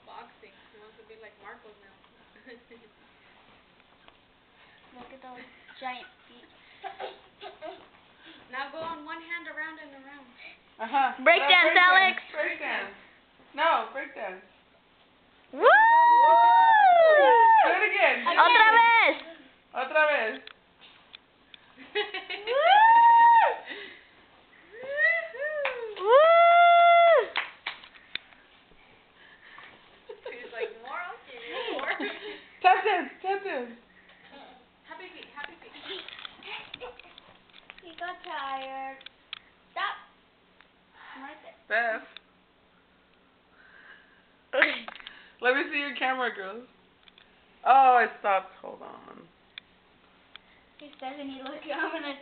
Boxing. He wants to be like Marcos now. Look at those giant feet. Now go on one hand around and around. Break dance, Alex. Break dance. No, break dance. Woo! Do it again. Otra vez. Otra vez. He's like, more? Okay, more. Tap dance. Tap dance. Happy feet. Happy feet. He got tired. Stop. I'm right there. Beth. Let me see your camera, girls. Oh, I stopped. Hold on. Hey, Stephanie, look, I'm gonna